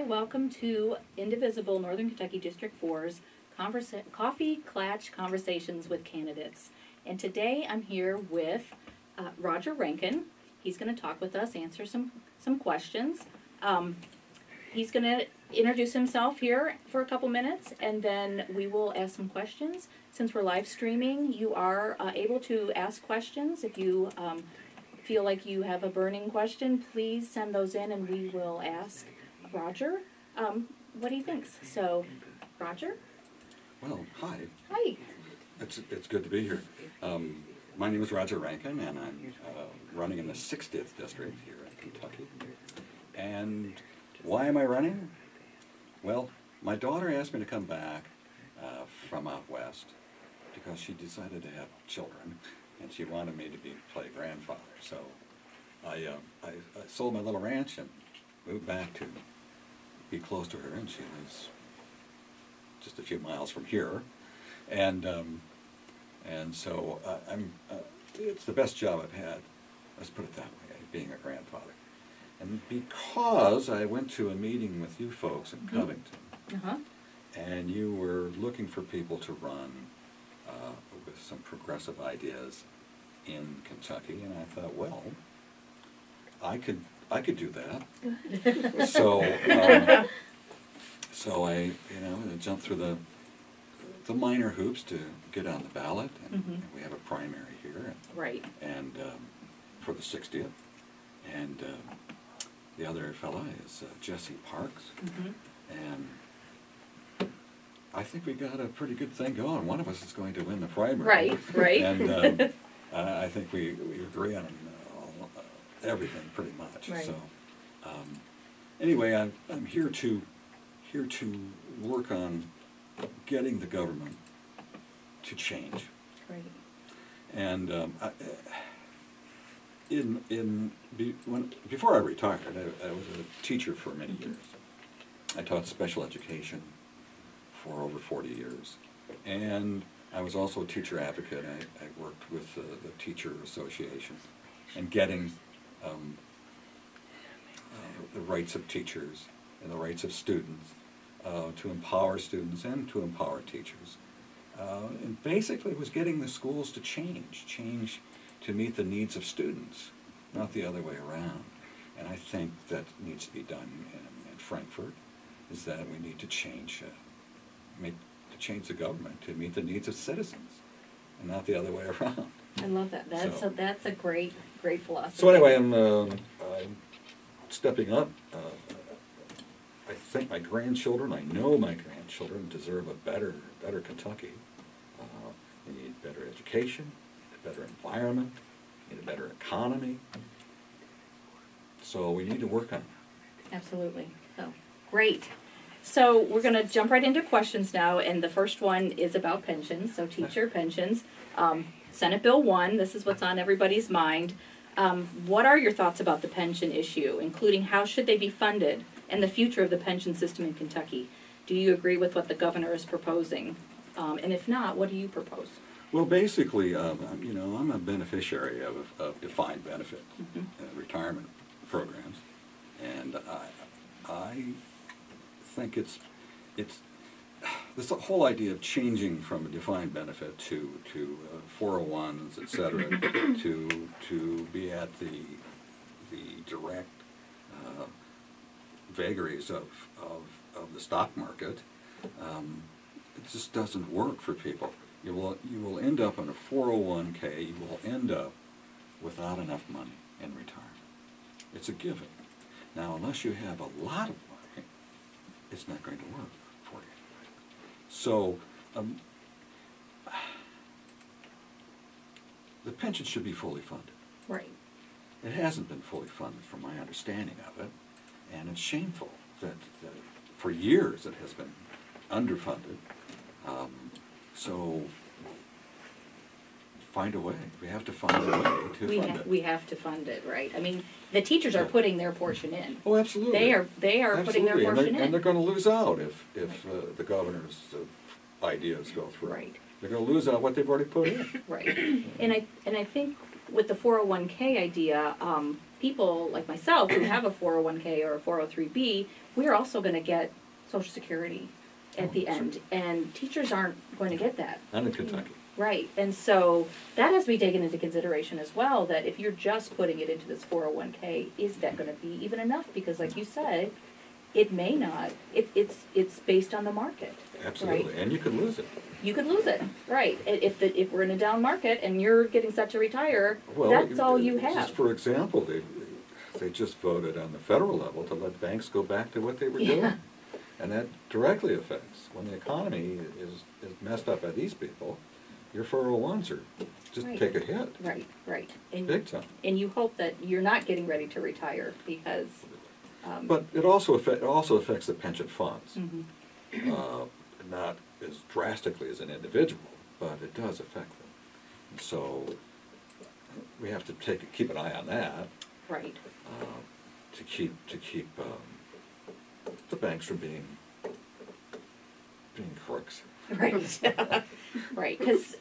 welcome to Indivisible Northern Kentucky District 4's Coffee Klatch Conversations with Candidates. And today I'm here with Roger Rankin. He's going to talk with us, answer some questions. He's going to introduce himself here for a couple minutes, and then we will ask some questions. Since we're live streaming, you are able to ask questions. If you feel like you have a burning question, please send those in and we will ask Roger what he thinks. So, Roger? Well, hi. Hi. It's good to be here. My name is Roger Rankin, and I'm running in the 60th district here in Kentucky. And why am I running? Well, my daughter asked me to come back from out west because she decided to have children, and she wanted me to play grandfather. So I sold my little ranch and moved back to be close to her, and she lives just a few miles from here. And so it's the best job I've had, let's put it that way, being a grandfather. And because I went to a meeting with you folks in Covington, and you were looking for people to run with some progressive ideas in Kentucky, and I thought, well, I could do that. So I jumped through the minor hoops to get on the ballot, and we have a primary here, and for the 60th, and the other fella is Jesse Parks, and I think we got a pretty good thing going. One of us is going to win the primary, right, and I think we agree on everything pretty much. Right. So anyway, I'm here to work on getting the government to change. Right. And before I retired, I was a teacher for many years. I taught special education for over 40 years, and I was also a teacher advocate. I worked with the teacher association and getting the rights of teachers and the rights of students to empower students and to empower teachers. And basically it was getting the schools to change to meet the needs of students, not the other way around. And I think that needs to be done in Frankfurt, is that we need to change the government to meet the needs of citizens, and not the other way around. I love that. That's a great philosophy. So anyway, I'm stepping up. I think my grandchildren, I know my grandchildren deserve a better Kentucky. We need better education, a better environment, we need a better economy. So we need to work on it. Absolutely. So, great. So we're going to jump right into questions now, and the first one is about pensions, so teacher pensions. Senate Bill 1, this is what's on everybody's mind. What are your thoughts about the pension issue, including how should they be funded and the future of the pension system in Kentucky? Do you agree with what the governor is proposing? And if not, what do you propose? Well, basically, I'm a beneficiary of defined benefit retirement programs, and I think it's this whole idea of changing from a defined benefit to 401s, et cetera, to be at the direct vagaries of the stock market. It just doesn't work for people. You will end up in a 401k. You will end up without enough money in retirement. It's a given. Now, unless you have a lot of money, it's not going to work for you. So the pension should be fully funded. Right. It hasn't been fully funded from my understanding of it, and it's shameful that for years it has been underfunded. So find a way. We have to find a way to fund it. We have to fund it, right? I mean, the teachers are putting their portion in. Oh, absolutely. They are putting their portion in. And they're going to lose out if the governor's ideas go through. Right. They're going to lose out what they've already put in. Right. And I think with the 401k idea, people like myself who have a 401k or a 403b, we're also going to get Social Security at the end, and teachers aren't going to get that. Not in Kentucky. Right, and so that has to be taken into consideration as well, that if you're just putting it into this 401k, is that going to be even enough? Because like you said, it may not. It's based on the market. Absolutely, right? and you could lose it. You could lose it, right? If we're in a down market and you're getting set to retire, Well, that's all you have. Just for example, they just voted on the federal level to let banks go back to what they were doing. And that directly affects, when the economy is messed up by these people, your 401s are just Right. take a hit. Right. And, Big time. and you hope that you're not getting ready to retire because... But it also affects the pension funds. Mhm. Not as drastically as an individual, but it does affect them. And so we have to keep an eye on that. Right. To keep the banks from being crooks. Right. Right. Because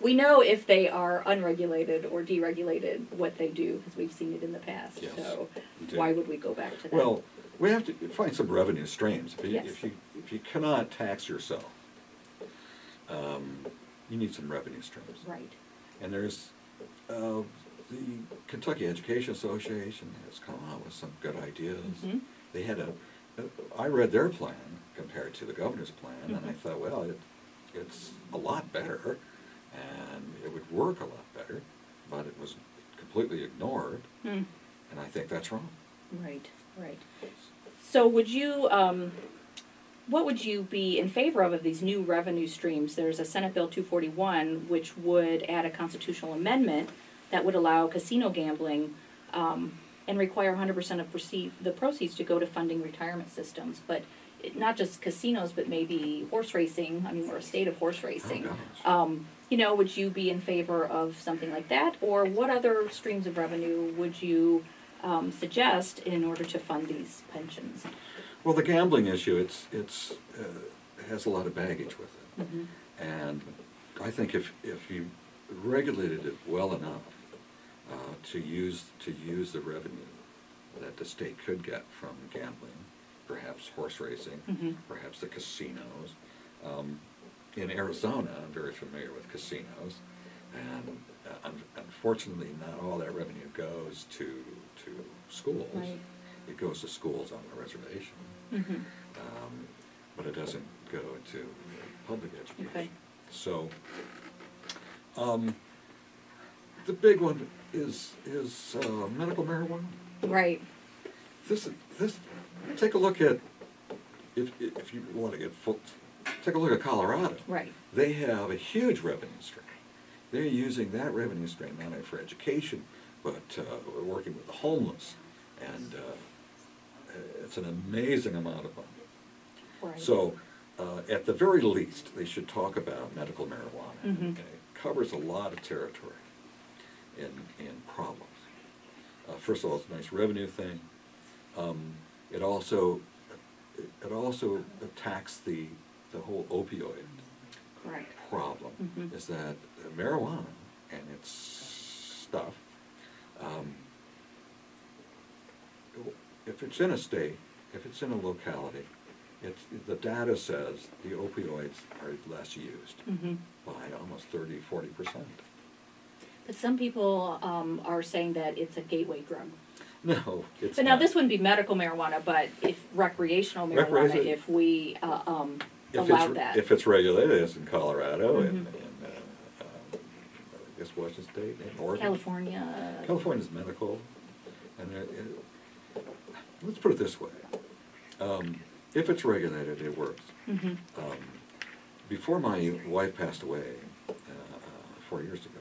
we know if they are unregulated or deregulated, what they do, because we've seen it in the past. Yes, So we do. why would we go back to that? Well, we have to find some revenue streams. Yes. If you cannot tax yourself, you need some revenue streams. Right. And there's the Kentucky Education Association has come out with some good ideas. Mhm. They had I read their plan compared to the governor's plan, and I Mhm. thought, well, it's a lot better, and it would work a lot better, but it was completely ignored, Hmm. and I think that's wrong. Right. So would you, what would you be in favor of these new revenue streams? There's a Senate Bill 241, which would add a constitutional amendment that would allow casino gambling and require 100% of the proceeds to go to funding retirement systems. But not just casinos, but maybe horse racing. I mean, we're a state of horse racing. Oh, gosh. Would you be in favor of something like that? Or what other streams of revenue would you suggest in order to fund these pensions? Well, the gambling issue, it has a lot of baggage with it. Mhm. And I think if you regulated it well enough to use the revenue that the state could get from gambling, perhaps horse racing, Mhm. perhaps the casinos. In Arizona, I'm very familiar with casinos, and unfortunately, not all that revenue goes to schools. Right. It goes to schools on the reservation, Mhm. but it doesn't go to public education. Okay. So, the big one is medical marijuana. Right. This take a look at if you want to get full. Take a look at Colorado. Right. They have a huge revenue stream. They're using that revenue stream not only for education, but working with the homeless, and it's an amazing amount of money. Right. So, at the very least, they should talk about medical marijuana. Mhm. Okay? It covers a lot of territory in problems. First of all, it's a nice revenue thing. It also attacks the whole opioid Correct. problem. Mhm. Is that marijuana and its stuff, if it's in a state, if it's in a locality, the data says the opioids are less used Mhm. by almost 30–40%. But some people are saying that it's a gateway drug. No, it's So now not. this wouldn't be medical marijuana, but if recrecreational marijuana, Recreational- if we If allowed it's, that. if it's regulated, as in Colorado and Mhm. I guess Washington State and Oregon. California. California's medical, and let's put it this way: if it's regulated, it works. Mhm. Before my wife passed away 4 years ago,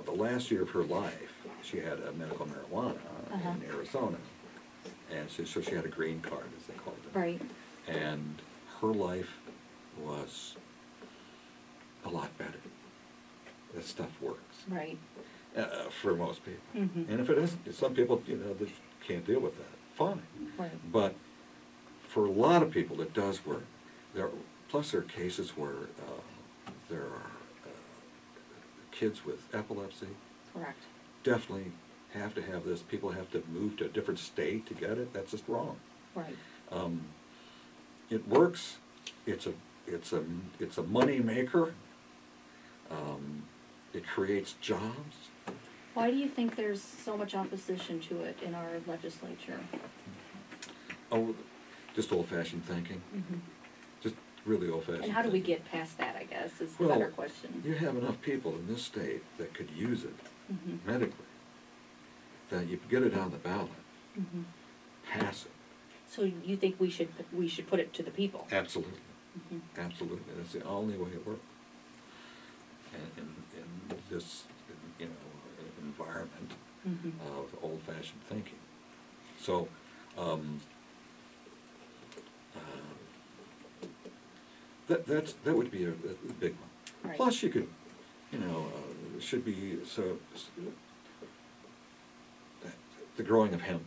the last year of her life, she had a medical marijuana Uh-huh. in Arizona, and so she had a green card, as they called it. Right. And her life was a lot better. This stuff works Right. for most people. Mhm. And if it isn't, some people, that can't deal with that. Fine. Right. But for a lot of people, it does work. Plus, there are cases where there are kids with epilepsy. Correct. Definitely have to have this, people have to move to a different state to get it. That's just wrong. Right. It works. It's a money maker. It creates jobs. Why do you think there's so much opposition to it in our legislature? Oh, just old-fashioned thinking. Mm-hmm. Just really old-fashioned. And how do we thinking. get past that, I guess, is the Well, better question. You have enough people in this state that could use it Mm-hmm. medically, that you get it on the ballot, Mm-hmm. pass it. So you think we should put it to the people? Absolutely. Mm-hmm. Absolutely. That's the only way it works. And in this, environment Mm-hmm. of old-fashioned thinking. So, that would be a big one. Right. Plus, you could, should be the growing of hemp.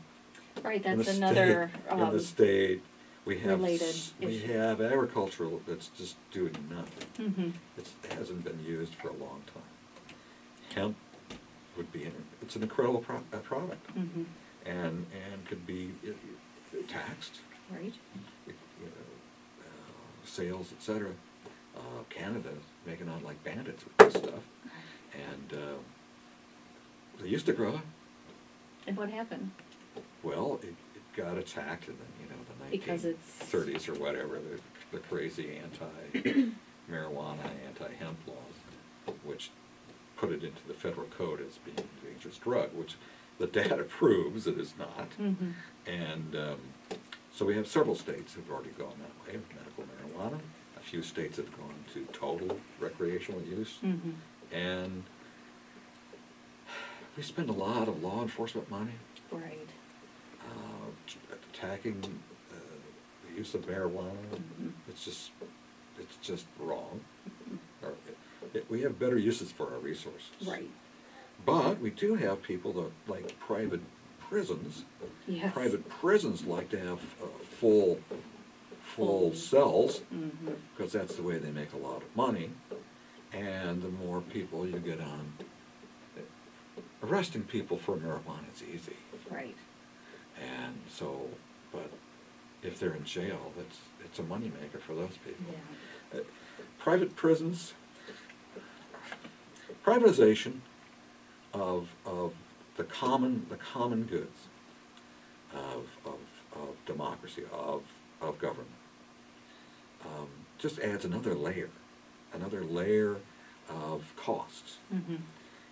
Right, In the that's another in the state, we have related we issue. have agricultural that's just doing nothing. Mm-hmm. It hasn't been used for a long time. Hemp would be it's an incredible product, Mm-hmm. and could be taxed. Right. Sales, etc. Canada making out like bandits with this stuff, and they used to grow it. And what happened? Well, it got attacked in the Because it's 1930s or whatever, the crazy anti-marijuana, anti-hemp laws, which put it into the federal code as being a dangerous drug, which the data proves it is not. Mm-hmm. And so we have several states that have already gone that way with medical marijuana. A few states have gone to total recreational use. Mm-hmm. And we spend a lot of law enforcement money Right. attacking the use of marijuana. Mm-hmm. It's just wrong. Or we have better uses for our resources. Right. But we do have people that like private prisons. Yes. Private prisons like to have full cells, Mm-hmm. because that's the way they make a lot of money. And the more people you get on, arresting people for marijuana is easy. Right. And so, but if they're in jail, it's a moneymaker for those people. Yeah. Private prisons, privatization of the common goods of democracy, of government, just adds another layer of costs, Mm-hmm.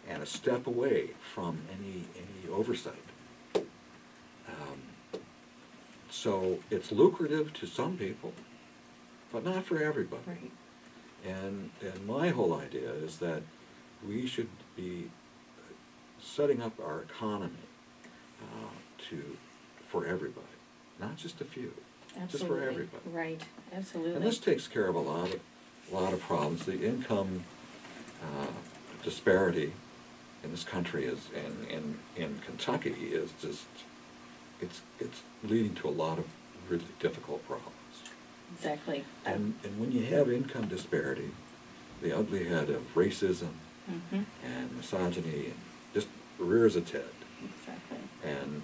and a step away from any oversight. So it's lucrative to some people, but not for everybody. Right. And my whole idea is that we should be setting up our economy for everybody, not just a few, Absolutely. just for everybody. Right. Absolutely. And this takes care of a lot of problems. The income disparity in this country is, in Kentucky, is just it's leading to a lot of really difficult problems. Exactly. And when you have income disparity, the ugly head of racism Mm-hmm. and misogyny and just rears its head. Exactly. And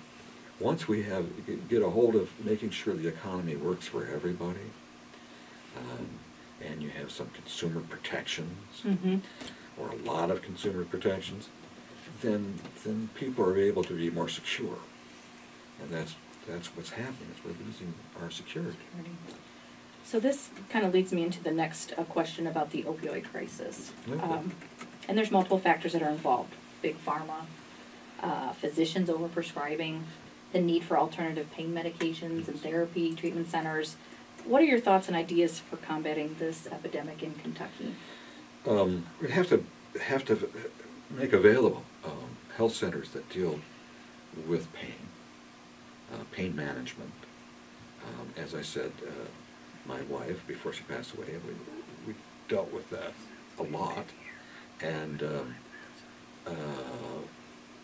once we get a hold of making sure the economy works for everybody, and you have some consumer protections, Mm-hmm. or a lot of consumer protections, then people are able to be more secure. And that's what's happening, is we're losing our security. So this kind of leads me into the next question about the opioid crisis. Okay. And there's multiple factors that are involved. Big pharma, physicians overprescribing, the need for alternative pain medications and therapy, treatment centers. What are your thoughts and ideas for combating this epidemic in Kentucky? We have to make available health centers that deal with pain management. As I said, my wife, before she passed away, we dealt with that a lot, and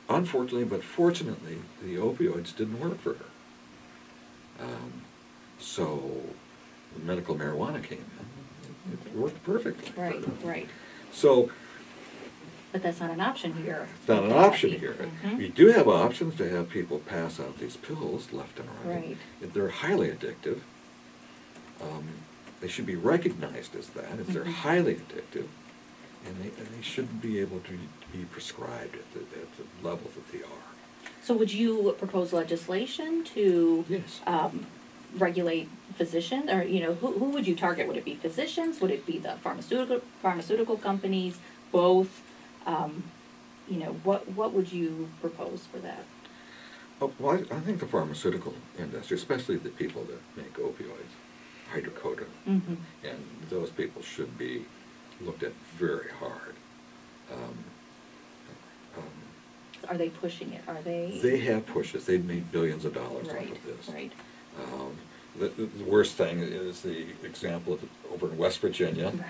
unfortunately, but fortunately, the opioids didn't work for her. So medical marijuana came in. It worked perfectly. Right, right. So But that's not an option here. It's not an option here. Mhm. We do have options to have people pass out these pills left and right. Right. They're highly addictive. They should be recognized as that, if they're highly addictive, and they shouldn't be able to be prescribed at the level that they are. So would you propose legislation to Yes. regulate physicians, or who would you target? Would it be physicians? Would it be the pharmaceutical companies? Both? What would you propose for that? Oh, well, I think the pharmaceutical industry, especially the people that make opioids, hydrocodone, and those people should be looked at very hard. Are they pushing it? Are they? They have pushes. They've made billions of dollars off Right. of this. Right. The worst thing is the example of over in West Virginia, Right.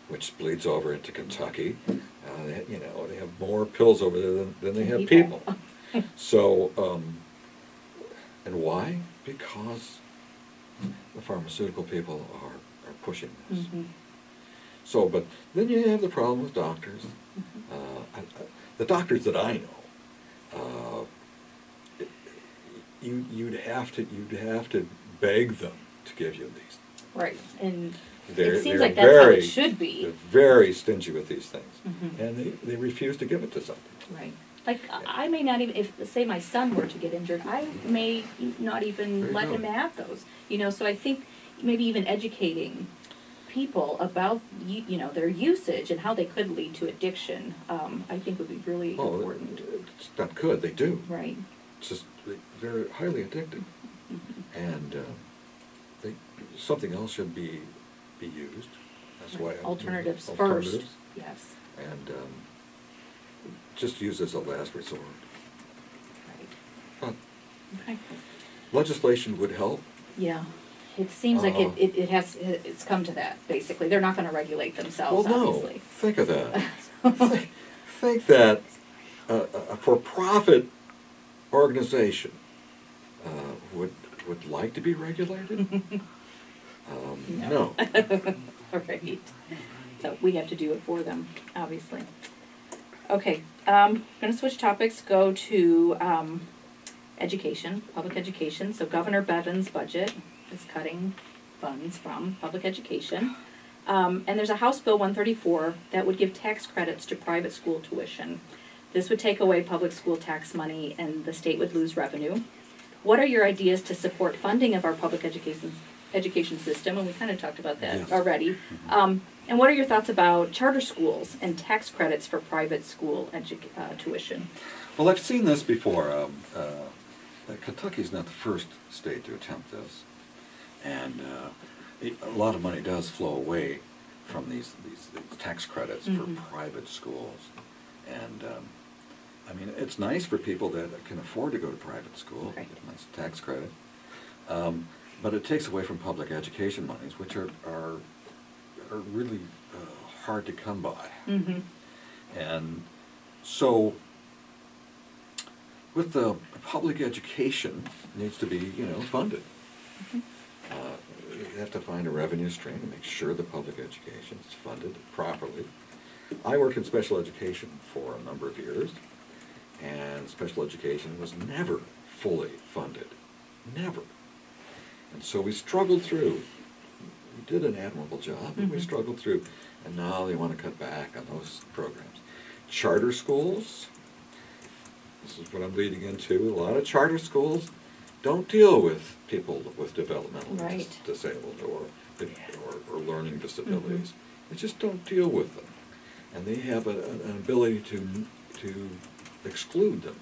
which bleeds over into Kentucky. They have more pills over there than they have People. people. So, and why? Because the pharmaceutical people are pushing this. So, but then you have the problem with doctors. The doctors that I know, you'd have to beg them to give you these. Right. And They're it seems like that's very, how it should be. They're very stingy with these things, and they refuse to give it to something. Right. Like, I may not even, if, say, my son were to get injured, I may not even let him have those. So I think maybe even educating people about, their usage and how they could lead to addiction, I think would be really important. It's not good, they do. Right. It's just, they're highly addictive. And something else should be used. That's why Alternatives first. alternatives. Yes. And just use as a last resort. Right. Okay. Legislation would help. Yeah. It seems like it's come to that, basically. They're not gonna regulate themselves, Well, no. obviously. Think of that. think that a for-profit organization would like to be regulated? No. Right. So we have to do it for them, obviously. Okay, I'm gonna switch topics, go to education, public education. So Governor Bevin's budget is cutting funds from public education. And there's a House Bill 134 that would give tax credits to private school tuition. This would take away public school tax money and the state would lose revenue. What are your ideas to support funding of our public education system? And we kind of talked about that already. And what are your thoughts about charter schools and tax credits for private school tuition? Well, I've seen this before. Kentucky's not the first state to attempt this. And a lot of money does flow away from these tax credits for private schools. And I mean, it's nice for people that can afford to go to private school, Right. get a nice tax credit. But it takes away from public education monies, which are really hard to come by. And so, with the public education, needs to be funded. You have to find a revenue stream and make sure the public education is funded properly. I worked in special education for a number of years, and special education was never fully funded. Never. And so we struggled through. We did an admirable job, but we struggled through, and now they want to cut back on those programs. Charter schools, this is what I'm leading into. A lot of charter schools don't deal with people with developmental disabled or learning disabilities. They just don't deal with them. And they have an ability to exclude them.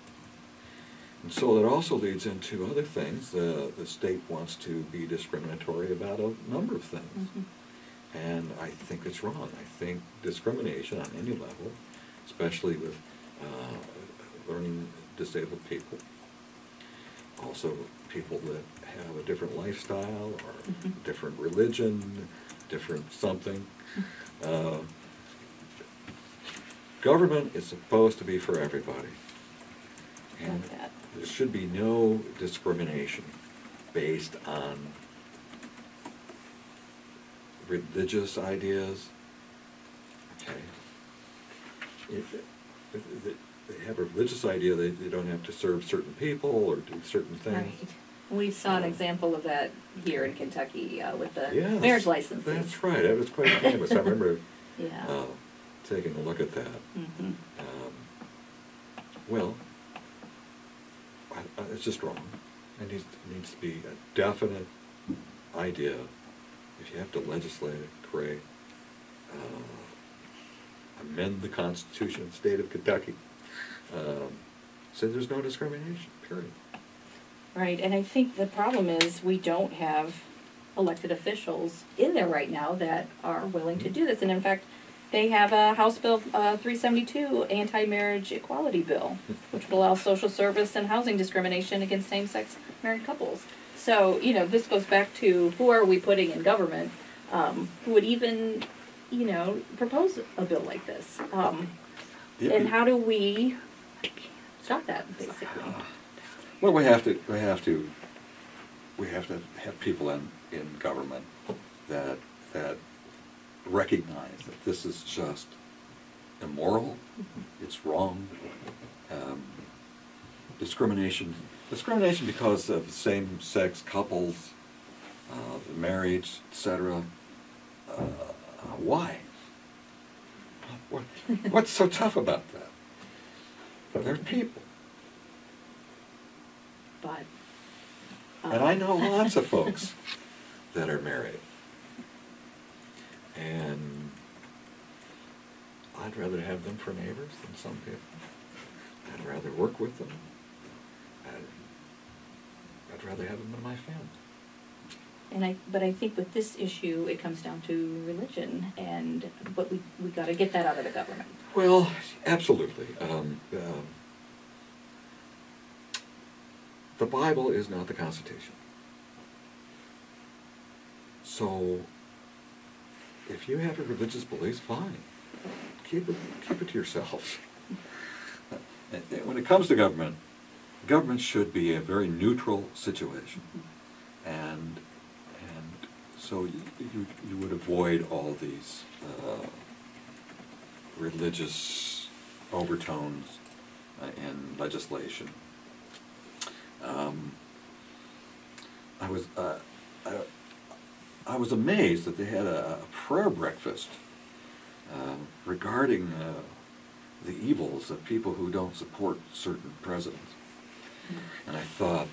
And so it also leads into other things. The state wants to be discriminatory about a number of things. And I think it's wrong. I think discrimination on any level, especially with learning disabled people, also people that have a different lifestyle or different religion, different something. Government is supposed to be for everybody. And there should be no discrimination based on religious ideas. Okay. they have a religious idea they don't have to serve certain people or do certain things. Right. We saw an example of that here in Kentucky with the Yes, marriage licenses. That's right. It was quite famous. I remember Yeah. taking a look at that. Mm-hmm. Well, it's just wrong. It needs to be a definite idea. If you have to legislate, create, amend the Constitution of the state of Kentucky, say there's no discrimination, period. Right, and I think the problem is we don't have elected officials in there right now that are willing to do this. And in fact, they have a House Bill 372 anti-marriage equality bill, which would allow social service and housing discrimination against same-sex married couples. So, you know, this goes back to who are we putting in government who would even, you know, propose a bill like this? And how do we stop that, basically? Well, we have to have people in government that recognize that this is just immoral, it's wrong. Discrimination because of same-sex couples, marriage, etc. Why? What's so tough about that? They're people. But And I know lots of folks that are married. And I'd rather have them for neighbors than some people. I'd rather work with them. I'd rather have them in my family. But I think with this issue, it comes down to religion, but we got to get that out of the government. Well, absolutely. The Bible is not the Constitution. So, if you have a religious belief, fine. Keep it to yourself. And when it comes to government should be a very neutral situation, and so you would avoid all these religious overtones in legislation. I was amazed that they had a prayer breakfast regarding the evils of people who don't support certain presidents. And I thought,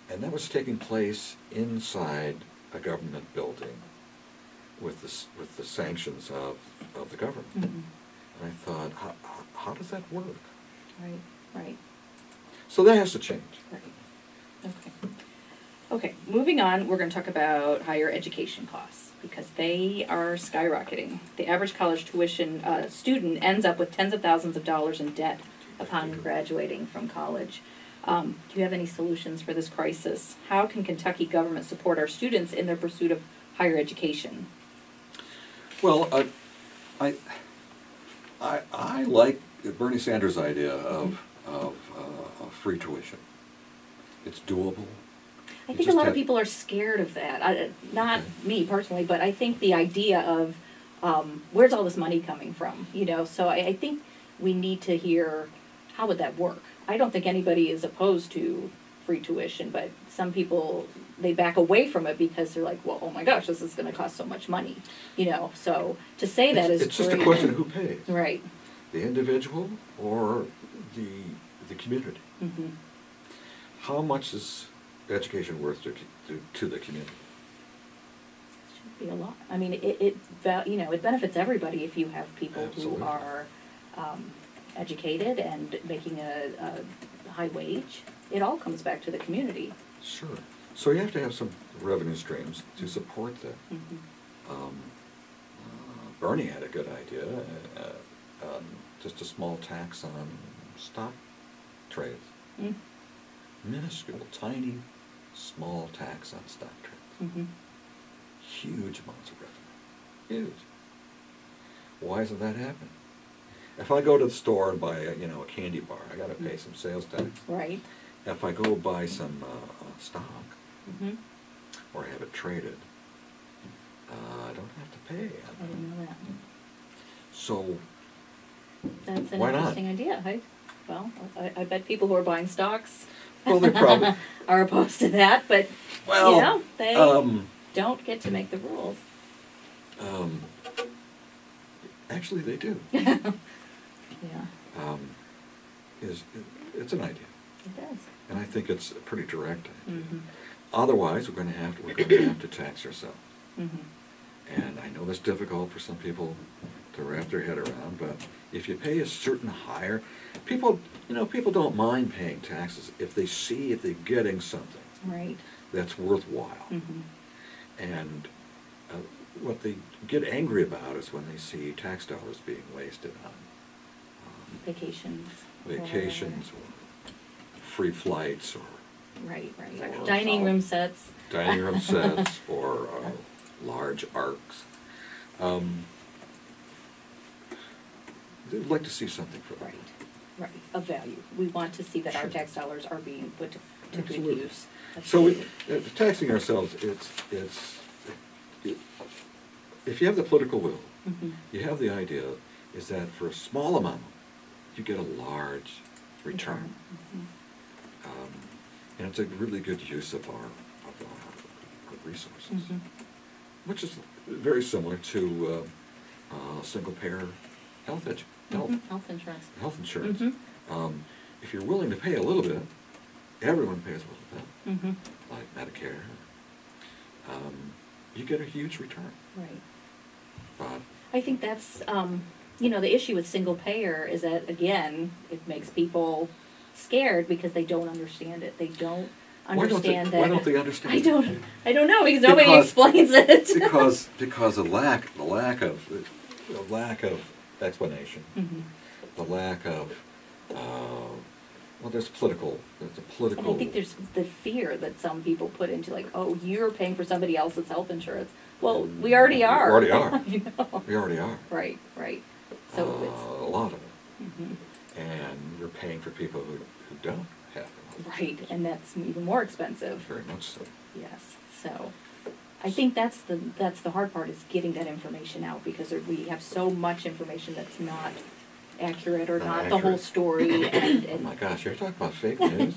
and that was taking place inside a government building with the sanctions of the government. Mm-hmm. And I thought, how does that work? Right. So that has to change. Right. Okay, moving on, we're going to talk about higher education costs because they are skyrocketing. The average college tuition student ends up with tens of thousands of dollars in debt upon graduating from college. Do you have any solutions for this crisis? How can Kentucky government support our students in their pursuit of higher education? Well, I like Bernie Sanders' idea of free tuition. It's doable. I think a lot of people are scared of that. Not me personally, but I think the idea of where's all this money coming from, you know? So I think we need to hear how would that work. I don't think anybody is opposed to free tuition, but some people, they back away from it because they're like, well, oh my gosh, this is going to cost so much money, you know? So to say that is it's just great. a question of who pays. Right. The individual or the community. Mm-hmm. How much is education worth to the community? Should be a lot. I mean, it benefits everybody if you have people Absolutely. who are educated and making a high wage. It all comes back to the community. Sure. So you have to have some revenue streams to support that. Mm-hmm. Bernie had a good idea, just a small tax on stock trades. Mm. Minuscule, tiny, small tax on stock trades. Mm-hmm. Huge amounts of revenue. Huge. Why isn't that happening? If I go to the store and buy a candy bar, I got to pay some sales tax. Right. If I go buy some stock Mm-hmm. or have it traded, I don't have to pay. I didn't know that. So That's an Why not? interesting idea. Well, I bet people who are buying stocks Well, they're probably are opposed to that, but well. you know, they don't get to make the rules. Actually, they do. Yeah, It's an idea, it does. and I think it's a pretty direct idea. Mm-hmm. Otherwise, we're going to have to tax ourselves. Mm-hmm. And I know that's difficult for some people to wrap their head around, but if you pay a certain higher, people don't mind paying taxes if they see if they're getting something Right. that's worthwhile. Mm-hmm. And what they get angry about is when they see tax dollars being wasted on Vacations. or free flights or Right. Or Dining room sets. dining room sets or large arcs. They'd like to see something for them. Right. Of value. We want to see that our Sure. tax dollars are being put to good Absolutely. use. So taxing ourselves, if you have the political will, Mm-hmm. you have the idea, is that for a small amount, you get a large return. Mm-hmm. And it's a really good use of our resources, Mm-hmm. which is very similar to single-payer health Health insurance. health insurance. Mm-hmm. If you're willing to pay a little bit, everyone pays a little bit, Mm-hmm. like Medicare. You get a huge return. Right. But I think that's, the issue with single payer is that, again, it makes people scared because they don't understand it. They don't understand that. why don't they understand? I don't know because nobody Because- explains it. because the lack of explanation, Mm-hmm. the lack of there's a political. And I think there's the fear that some people put into like, oh, you're paying for somebody else's health insurance. Well, we already are. We already are. You know? We already are. Right. So A lot of it. Mm-hmm. And you're paying for people who don't have it. Right, and that's even more expensive. Very much so. Yes. So, I think that's the hard part is getting that information out because we have so much information that's not accurate or not the whole accurate. story. And Oh my gosh, you're talking about fake news?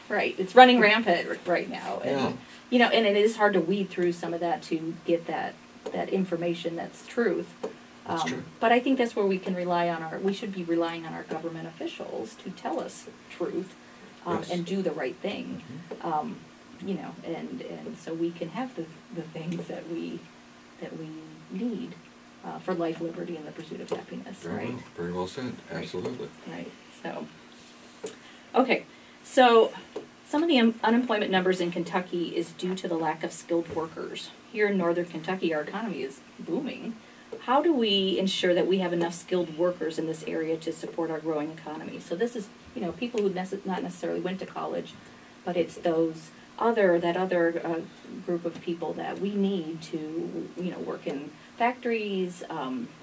Right, it's running rampant right now. And, Yeah. And it is hard to weed through some of that to get that information that's truth. That's true. But I think that's where we can we should be relying on our government officials to tell us truth Yes. and do the right thing. Mhm. And so we can have the things that we need for life, liberty, and the pursuit of happiness, right? Very well said. Absolutely. Right. So, okay. So, some of the unemployment numbers in Kentucky is due to the lack of skilled workers. Here in northern Kentucky, our economy is booming. How do we ensure that we have enough skilled workers in this area to support our growing economy? So this is, people who not necessarily went to college, but it's that other group of people that we need to, work in factories,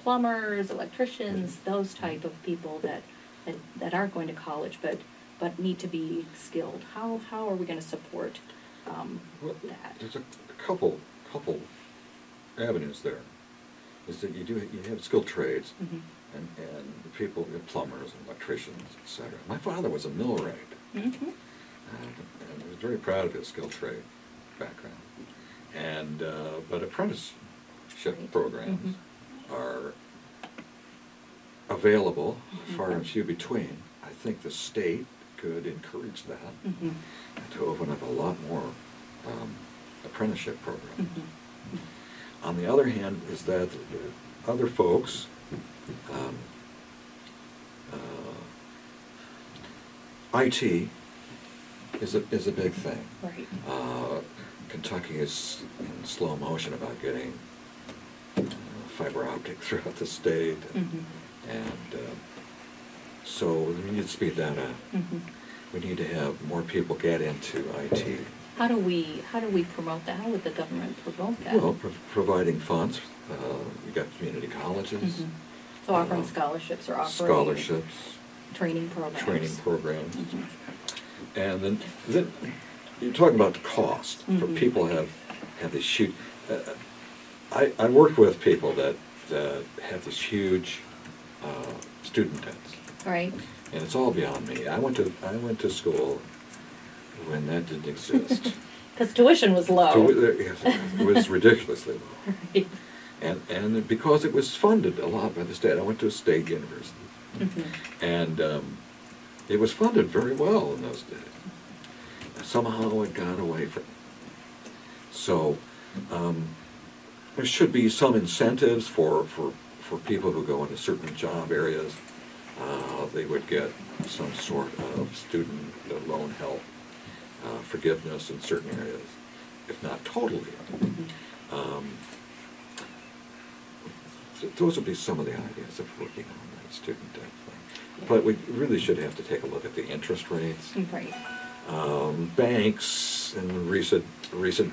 plumbers, electricians, those type of people that aren't going to college but need to be skilled. How are we going to support Well, that? there's a couple avenues there. Is that you have skilled trades Mm-hmm. and people, plumbers and electricians, etc. My father was a millwright. Mm-hmm. And he was very proud of his skilled trade background. And but apprenticeship Right. programs are available, far Mhm. and few between. I think the state could encourage that Mm-hmm. to open up a lot more apprenticeship programs. Mm-hmm. On the other hand, is that other folks IT is a big thing. Right. Kentucky is in slow motion about getting fiber optic throughout the state, Mm-hmm. and so we need to speed that up. Mm-hmm. We need to have more people get into IT. How do we promote that? How would the government promote that? Well, providing funds. You got community colleges, Mm-hmm. So offering scholarships or offering scholarships, training programs. training programs. Mm-hmm. And then you're talking about the cost. For Mhm. people have these huge. I work with people that have these huge student debts. Right. And it's all beyond me. I went to school when that didn't exist. Because tuition was low. Yes, it was ridiculously low. Right. And because it was funded a lot by the state, I went to a state university. Mm-hmm. And it was funded very well in those days. Somehow it got away from it. So there should be some incentives for people who go into certain job areas. They would get some sort of student loan help, forgiveness in certain areas, if not totally. Those would be some of the ideas of working on that student debt thing. But we really should have to take a look at the interest rates. Right. Banks in recent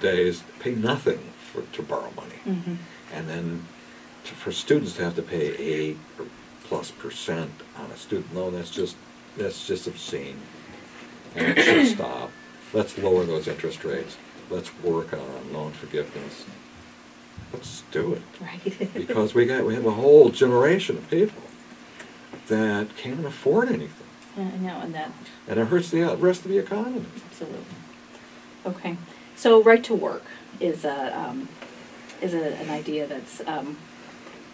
days pay nothing to borrow money. Mm-hmm. And then for students to have to pay 8+% on a student loan, that's just obscene. And it should stop. Let's lower those interest rates. Let's work on loan forgiveness. Let's do it. Right. Because we have a whole generation of people that can't afford anything. I know, And it hurts the rest of the economy. Absolutely. Okay. So right to work is an idea that's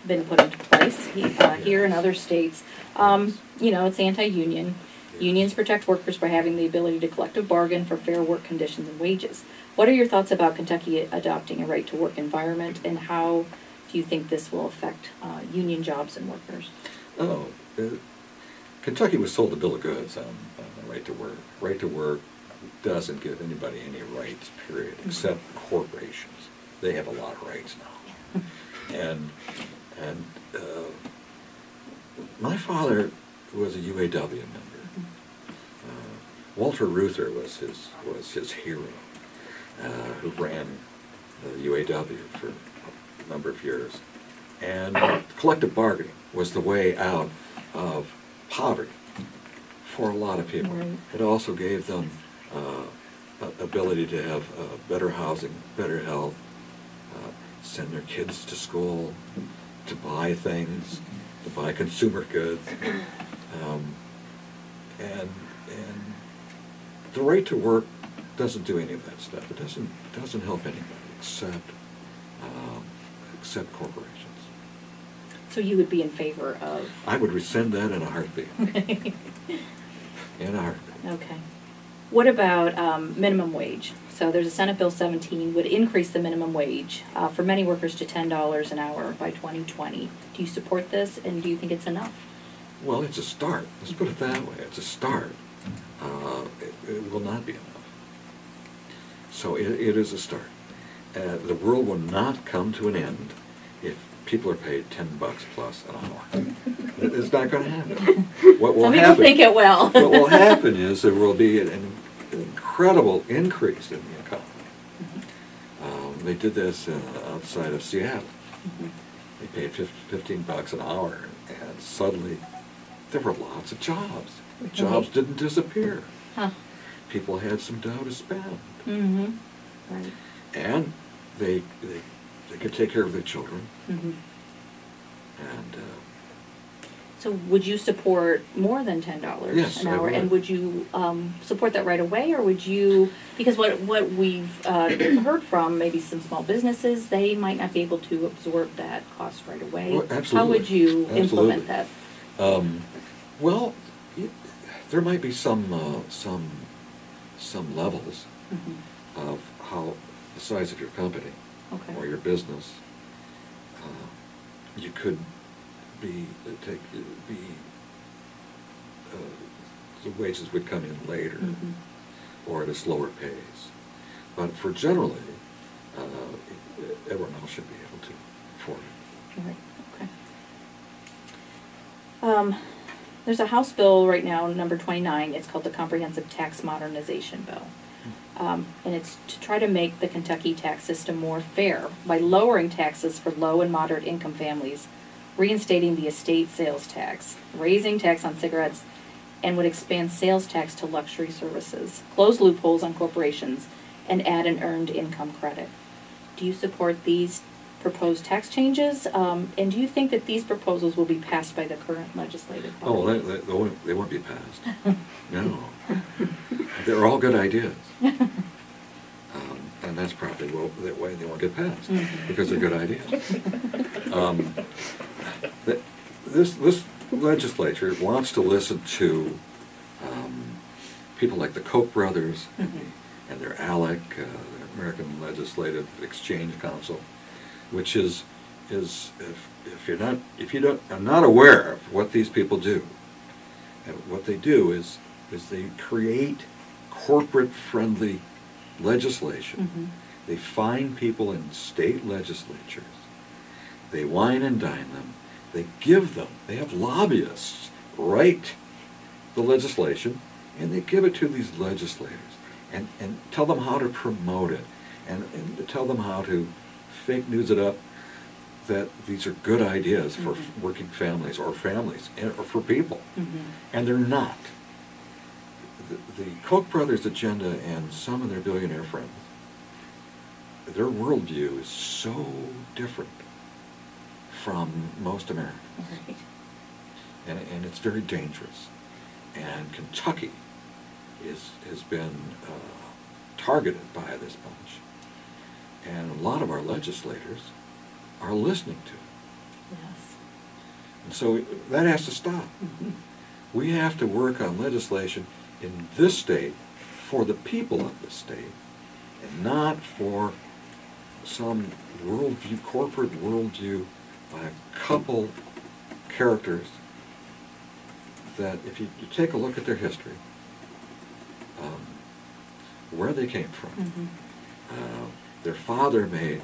been put into place here in other states. It's anti-union. Unions protect workers by having the ability to collective bargain for fair work conditions and wages. What are your thoughts about Kentucky adopting a right to work environment, and how do you think this will affect union jobs and workers? Kentucky was sold a bill of goods on the right to work. Right to work doesn't give anybody any rights, period, except corporations. They have a lot of rights now. and my father was a UAW member. Walter Reuther was his hero, who ran the UAW for a number of years. And collective bargaining was the way out of poverty for a lot of people. Right. It also gave them ability to have better housing, better health, send their kids to school, to buy things, to buy consumer goods, and the right to work doesn't do any of that stuff. It doesn't help anybody except corporations. So you would be in favor of? I would rescind that in a heartbeat. Okay. In a heartbeat. Okay. What about minimum wage? So there's a Senate Bill 17 would increase the minimum wage for many workers to $10 an hour by 2020. Do you support this, and do you think it's enough? Well, it's a start. Let's put it that way. It's a start. It will not be enough. So it is a start. The world will not come to an end if people are paid $10 plus an hour. It's not going to happen. What will Some happen? people think it will. What will happen is there will be an incredible increase in the economy. They did this outside of Seattle. They paid $15 an hour, and suddenly there were lots of jobs. Jobs didn't disappear. Huh. People had some dough to spend. Mm-hmm. Right. And they could take care of their children. Mm-hmm. And so would you support more than $10 Yes, an I hour? would. And would you support that right away, or would you, because what we've heard from maybe some small businesses, they might not be able to absorb that cost right away. Well, absolutely. How would you implement that? Well, there might be some levels of how the size of your company or your business. You could the wages would come in later or at a slower pace. But for generally, everyone else should be able to afford it. Right. Okay. There's a House bill right now, number 29. It's called the Comprehensive Tax Modernization Bill. And it's to try to make the Kentucky tax system more fair by lowering taxes for low and moderate income families, reinstating the estate sales tax, raising tax on cigarettes, and would expand sales tax to luxury services, close loopholes on corporations, and add an earned income credit. Do you support these proposed tax changes. And do you think that these proposals will be passed by the current legislative body? Oh, they won't be passed. No. They're all good ideas. And that's probably that way they won't get passed, because they're good ideas. This legislature wants to listen to people like the Koch brothers and their ALEC, the American Legislative Exchange Council, which is if you are not aware of what these people do, what they do is they create corporate-friendly legislation. They find people in state legislatures. They wine and dine them. They give them. They have lobbyists write the legislation, and they give it to these legislators and tell them how to promote it and tell them how to fake news it up that these are good ideas for working families or for people. And they're not. The Koch brothers' agenda and some of their billionaire friends, their worldview is so different from most Americans. Right. And it's very dangerous. And Kentucky has been targeted by this bunch. And a lot of our legislators are listening to it. Yes. And so that has to stop. We have to work on legislation in this state for the people of the state, and not for some worldview, corporate worldview by a couple characters that, if you take a look at their history, where they came from. Their father made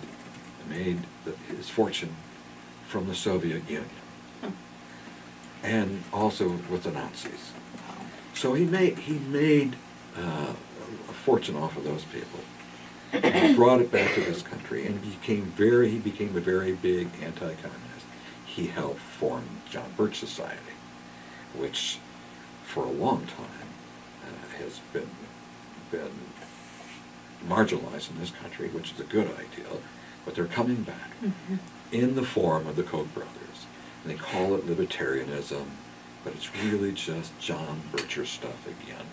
his fortune from the Soviet Union, and also with the Nazis. So he made a fortune off of those people, and he brought it back to this country, and he became a very big anti-communist. He helped form John Birch Society, which for a long time has been marginalized in this country, which is a good idea, but they're coming back in the form of the Koch brothers. And they call it libertarianism, but it's really just John Bircher stuff again.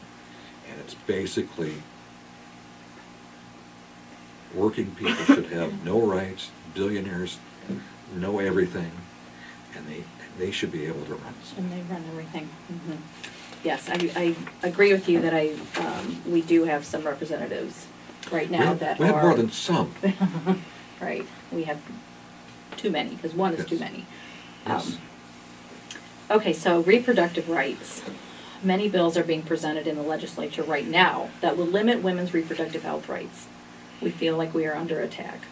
And it's basically working people should have no rights, billionaires know everything, and they should be able to run stuff. And they run everything. Yes, I agree with you that we do have some representatives right now we have more than some. Right, we have too many, because one is too many. Yes. Okay, so reproductive rights. Many bills are being presented in the legislature right now that will limit women's reproductive health rights. We feel like we are under attack.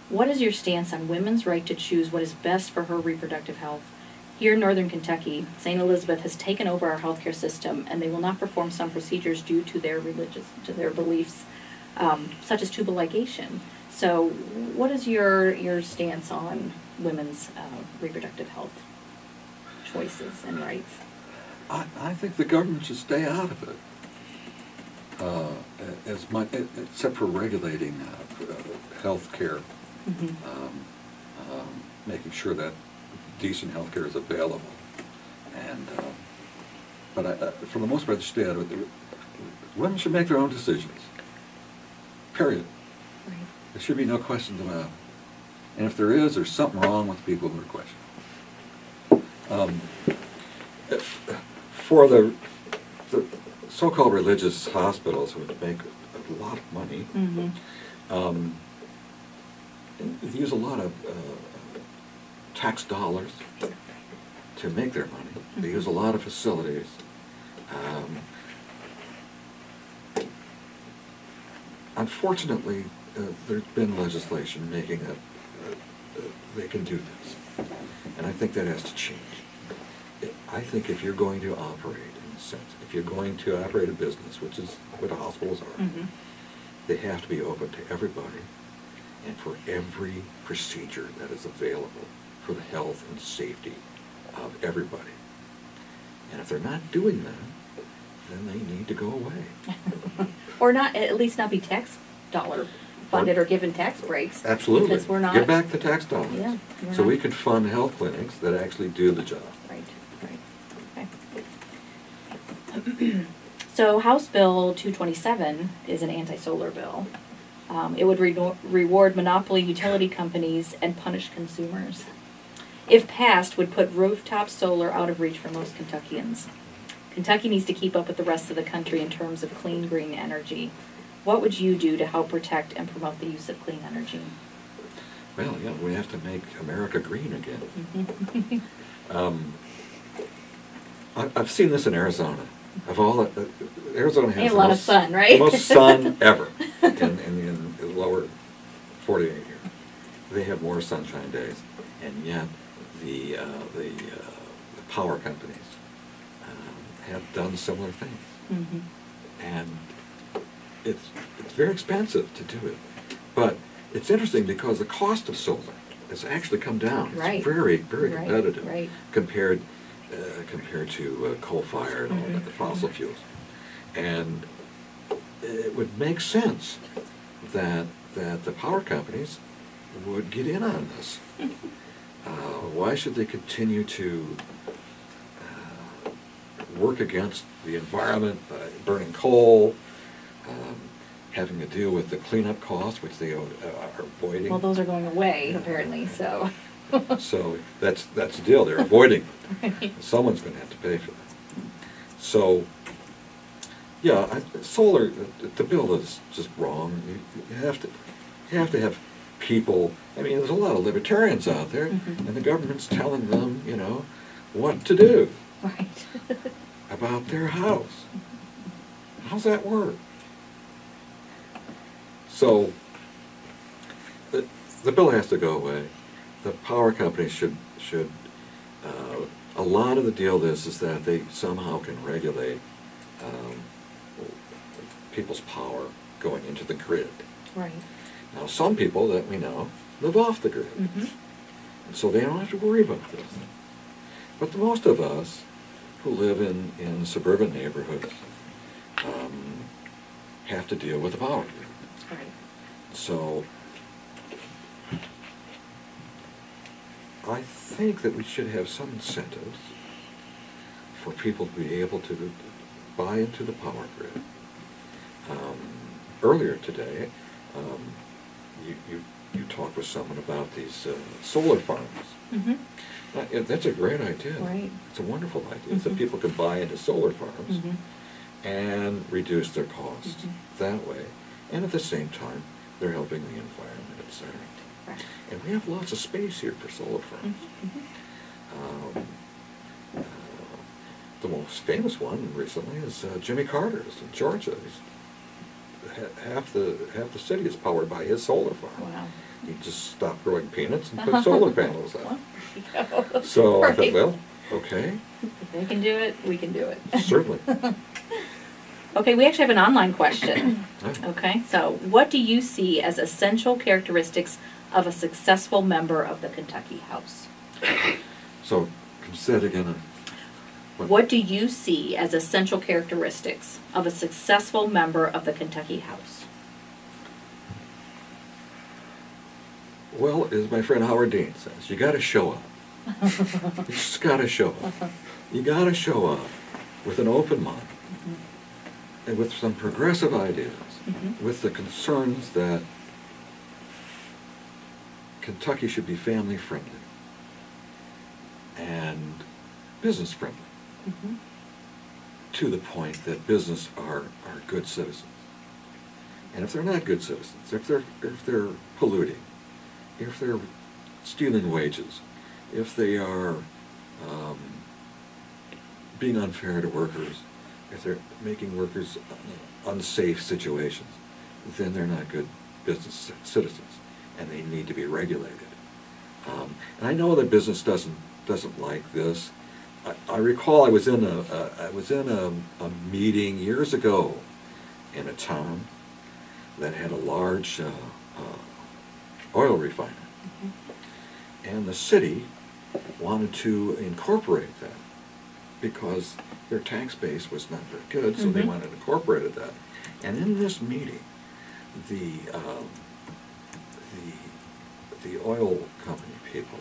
What is your stance on women's right to choose what is best for her reproductive health? Here in Northern Kentucky, St. Elizabeth has taken over our healthcare system, and they will not perform some procedures due to their beliefs, such as tubal ligation. So, what is your stance on women's reproductive health choices and rights? I think the government should stay out of it, as much, except for regulating health care, making sure that decent health care is available. And but for the most part, stay out of it. Women should make their own decisions. Period. Right. There should be no questions about it. And if there is, there's something wrong with the people who are questioning. For the so-called religious hospitals, who make a lot of money, they use a lot of tax dollars to make their money. They use a lot of facilities. Unfortunately, there's been legislation making they can do this, and I think that has to change. I think if you're going to operate, in a sense, if you're going to operate a business, which is what hospitals are, they have to be open to everybody and for every procedure that is available for the health and safety of everybody. And if they're not doing that, then they need to go away. Or not, at least not be tax dollar funded or given tax breaks. Absolutely. Because we're not. Give back the tax dollars. Yeah. So we could fund health clinics that actually do the job. Right, okay. So House Bill 227 is an anti-solar bill. It would reward monopoly utility companies and punish consumers. If passed, would put rooftop solar out of reach for most Kentuckians. Kentucky needs to keep up with the rest of the country in terms of clean, green energy. What would you do to help protect and promote the use of clean energy? Well, yeah, we have to make America green again. I've seen this in Arizona. Of all, Arizona has a lot of sun, right? the most sun ever in the lower 48 here. They have more sunshine days, and yet the power companies have done similar things, and it's very expensive to do it. But it's interesting because the cost of solar has actually come down. Right. It's very competitive compared to coal-fired and all the fossil fuels. And it would make sense that the power companies would get in on this. Why should they continue to work against the environment by burning coal, having to deal with the cleanup costs, which they are avoiding? Well, those are going away, apparently, so. So that's the deal. They're avoiding it. Right. Someone's going to have to pay for that. So, yeah, solar. The bill is just wrong. You have to have people. I mean, there's a lot of libertarians out there, and the government's telling them, what to do about their house. How's that work? So, the bill has to go away. The power companies should a lot of the deal is that they somehow can regulate people's power going into the grid. Right. Now, some people that we know live off the grid, and so they don't have to worry about this. But the most of us who live in suburban neighborhoods have to deal with the power grid. Right. So I think that we should have some incentives for people to be able to buy into the power grid. Earlier today, you talked with someone about these solar farms. That's a great idea. Right. It's a wonderful idea. So people can buy into solar farms and reduce their costs that way. And at the same time, they're helping the environment, etc. Right. And we have lots of space here for solar farms. The most famous one recently is Jimmy Carter's in Georgia. Half the city is powered by his solar farm. Wow. He just stopped growing peanuts and put solar panels up. Well, So I thought, right. well, okay, If they can do it, we can do it. certainly. Okay, we actually have an online question. Okay, so what do you see as essential characteristics of a successful member of the Kentucky House? So, say it again. What do you see as essential characteristics of a successful member of the Kentucky House? Well, as my friend Howard Dean says, you got to show up. You just got to show up. You got to show up with an open mind and with some progressive ideas, with the concerns that Kentucky should be family friendly and business friendly, to the point that business are good citizens. And if they're not good citizens, if they're polluting, if they're stealing wages, if they are being unfair to workers, if they're making workers unsafe situations, then they're not good business citizens, and they need to be regulated. And I know that business doesn't like this. I recall I was in a meeting years ago in a town that had a large oil refiner, and the city wanted to incorporate that because their tax base was not very good, so they wanted to incorporate that. And in this meeting, the the oil company people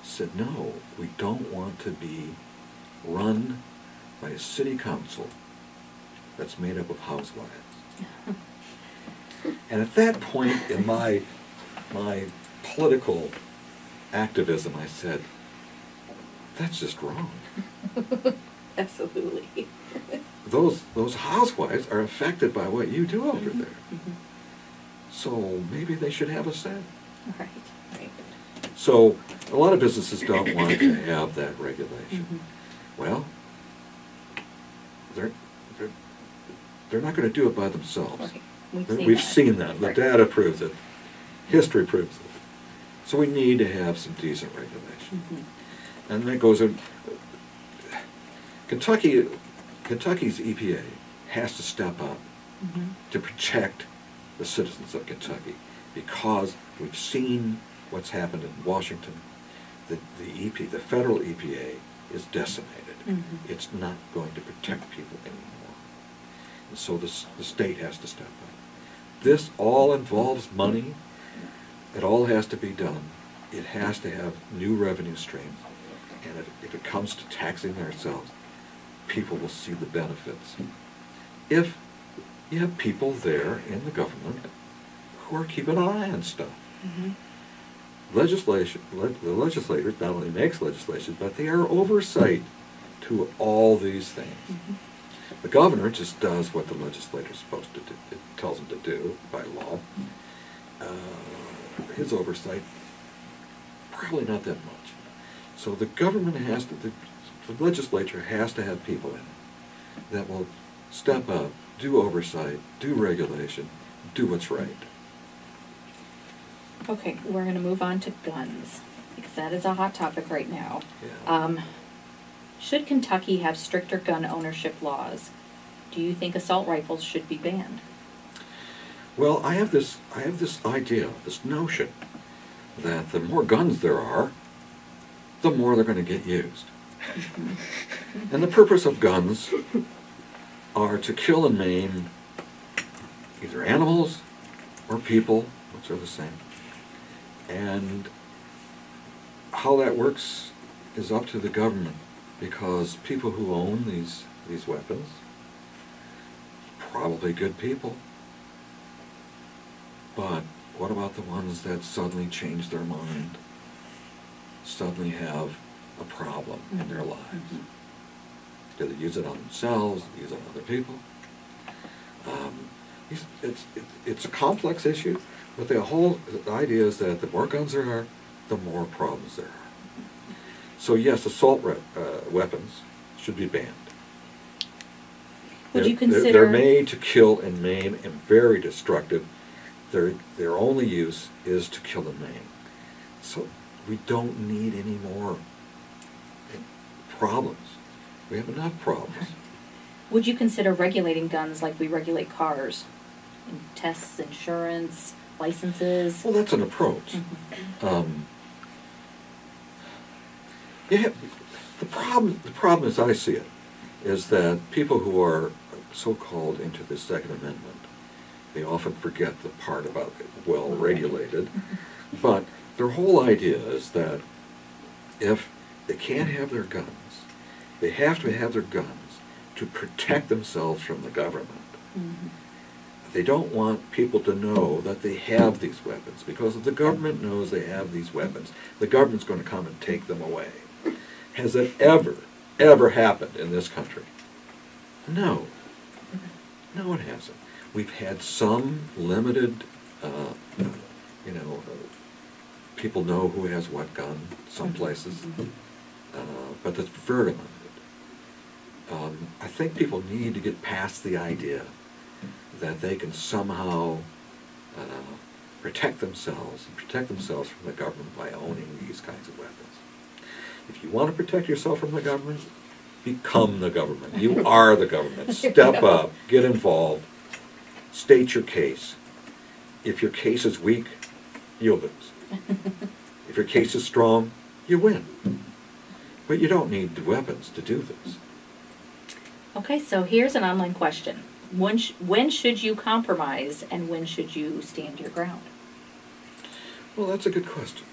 said, no, we don't want to be run by a city council that's made up of housewives. And at that point in my political activism, I said, that's just wrong. Absolutely. Those housewives are affected by what you do over there. Mm-hmm. So maybe they should have a say. Right, right. So a lot of businesses don't want to have that regulation. Mm-hmm. Well, they're not going to do it by themselves. Right. We've seen that. The Right. data proves it. History proves it. So we need to have some decent regulation. Mm-hmm. And that goes in. Kentucky's EPA has to step up Mm-hmm. to protect the citizens of Kentucky, because we've seen what's happened in Washington. The federal EPA is decimated. Mm-hmm. It's not going to protect people anymore. And so the state has to step up. This all involves money. It all has to be done. It has to have new revenue streams. And if it comes to taxing ourselves, people will see the benefits. If you have people there in the government who are keeping an eye on stuff. Mm-hmm. The legislature not only makes legislation, but they are oversight to all these things. Mm-hmm. The governor just does what the legislature is supposed to do. It tells him to do by law. His oversight, probably not that much. So the government has to, the legislature has to have people in it that will step up, do oversight, do regulation, do what's right. Okay, we're going to move on to guns, because that is a hot topic right now. Yeah. Should Kentucky have stricter gun ownership laws? Do you think assault rifles should be banned? Well, I have this idea, this notion, that the more guns there are, the more they're going to get used. And the purpose of guns are to kill and maim either animals or people, which are the same. And how that works is up to the government, because people who own these weapons, probably good people. But what about the ones that suddenly change their mind, suddenly have a problem in their lives? Mm-hmm. Do they use it on themselves, use it on other people? It's a complex issue, but the whole idea is that the more guns there are, the more problems there are. So yes, assault weapons should be banned. Would you consider... They're made to kill and maim and very destructive. Their only use is to kill and maim. So we don't need any more problems. We have enough problems. Would you consider regulating guns like we regulate cars? And tests, insurance, licenses? Well, that's an approach. Mm-hmm. The problem as I see it is that people who are so-called into the Second Amendment, they often forget the part about it, well regulated, but their whole idea is that if they can't have their guns, they have to have their guns to protect themselves from the government. Mm-hmm. They don't want people to know that they have these weapons, because if the government knows they have these weapons, the government's going to come and take them away. Has it ever happened in this country? No. No, it hasn't. We've had some limited, people know who has what gun, some places, but that's very limited. I think people need to get past the idea that they can somehow protect themselves from the government by owning these kinds of weapons. If you want to protect yourself from the government, become the government. You are the government. Step up, get involved, state your case. If your case is weak, you'll lose. If your case is strong, you win. But you don't need the weapons to do this. Okay, so here's an online question. When should you compromise, and when should you stand your ground? Well, that's a good question.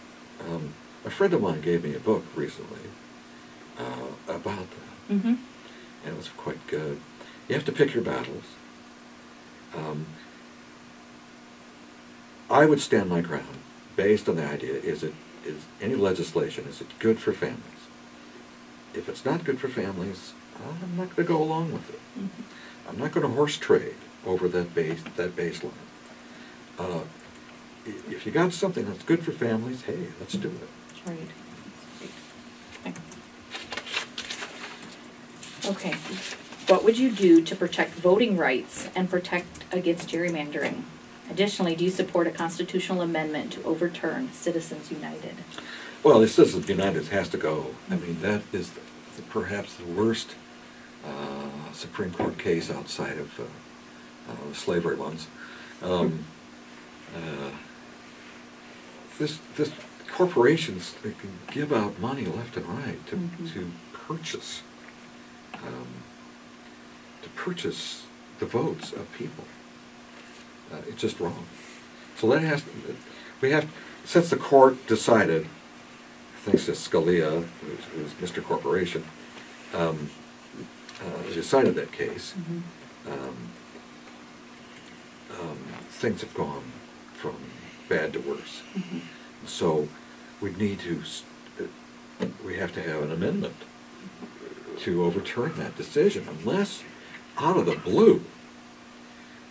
A friend of mine gave me a book recently about that, Mm-hmm. and it was quite good. You have to pick your battles. I would stand my ground based on the idea: is any legislation, is it good for families? If it's not good for families, I'm not going to go along with it. Mm-hmm. I'm not going to horse trade over that baseline. If you got something that's good for families, hey, let's do it. Right. Okay. What would you do to protect voting rights and protect against gerrymandering? Additionally, do you support a constitutional amendment to overturn Citizens United? Well, the Citizens United has to go. I mean, that is perhaps the worst Supreme Court case outside of slavery ones. This corporations, they can give out money left and right to purchase the votes of people. It's just wrong. So that since the court decided, thanks to Scalia, who's Mr. Corporation, decided that case, things have gone from bad to worse. So we have to have an amendment to overturn that decision, unless out of the blue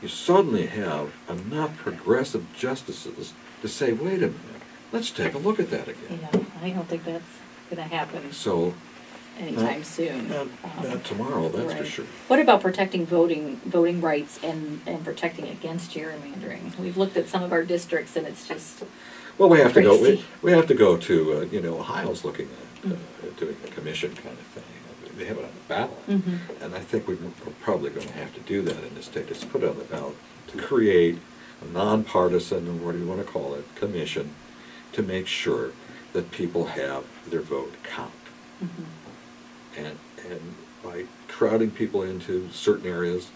you suddenly have enough progressive justices to say, wait a minute, let's take a look at that again. Yeah, I don't think that's going to happen So anytime soon. Not tomorrow, that's for Right. sure. What about protecting voting rights and protecting against gerrymandering? We've looked at some of our districts, and it's just Well, we have to go. crazy. We have to go to Ohio's looking at doing a commission kind of thing. They have it on the ballot, and I think we're probably going to have to do that in this state. Is put it on the ballot to create a nonpartisan, or what do you want to call it, commission to make sure that people have their vote count. And by crowding people into certain areas,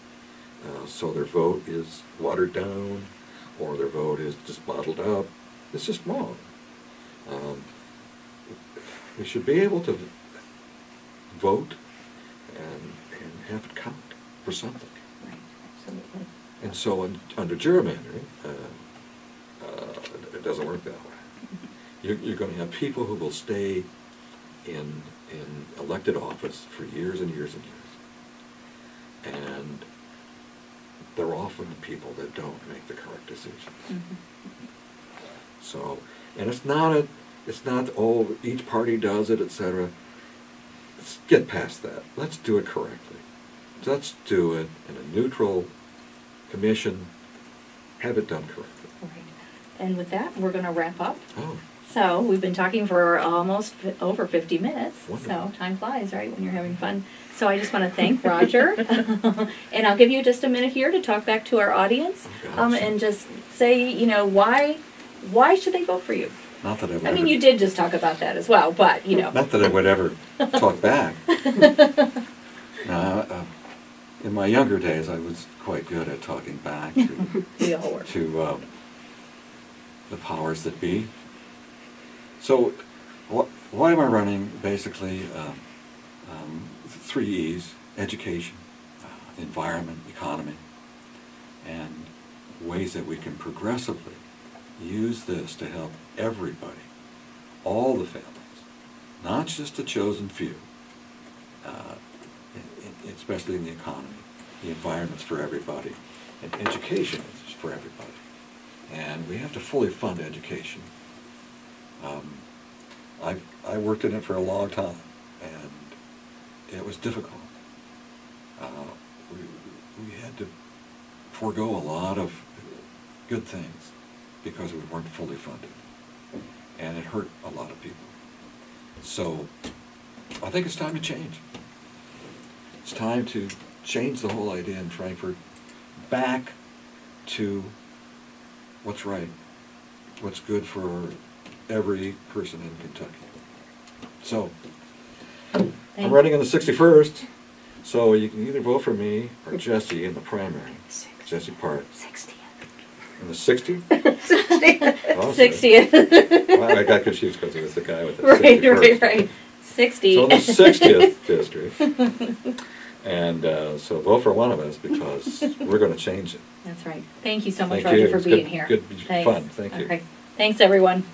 so their vote is watered down, or their vote is just bottled up, it's just wrong. We should be able to vote and have it count for something. right, absolutely. And so under gerrymandering, it doesn't work that way. You're going to have people who will stay in elected office for years and years and years. And they're often the people that don't make the correct decisions. So, and it's not, oh, each party does it, etc. Let's get past that. Let's do it correctly. Let's do it in a neutral commission, have it done correctly. Right. And with that, we're going to wrap up. Oh, So we've been talking for almost over 50 minutes. Wonderful. So time flies, right, when you're having fun. So I just want to thank Roger. And I'll give you just a minute here to talk back to our audience, Oh, gosh. and just say, why should they vote for you? Not that I would I mean, ever, you did just talk about that as well, but, not that I would ever talk back. In my younger days, I was quite good at talking back we all were. to the powers that be. So, why am I running? Basically, 3 E's: education, environment, economy, and ways that we can progressively use this to help everybody, all the families, not just the chosen few, especially in the economy. The environment's for everybody, and education is for everybody. And we have to fully fund education. I worked in it for a long time, and it was difficult. We had to forego a lot of good things because we weren't fully funded, and it hurt a lot of people. So I think it's time to change. It's time to change the whole idea in Frankfurt back to what's right, what's good for every person in Kentucky. So, I'm running on the 61st, so you can either vote for me or Jesse in the primary. Jesse Park. 60th. In the 60th? 60th. Well, I got confused because it was the guy with the Right, 61st. right. 60. So the 60th district. And so vote for one of us because we're going to change it. That's right. Thank you so much, Thank you. Roger, for It's being good- here. good Thanks. fun. Thank you. Okay. Thanks, everyone.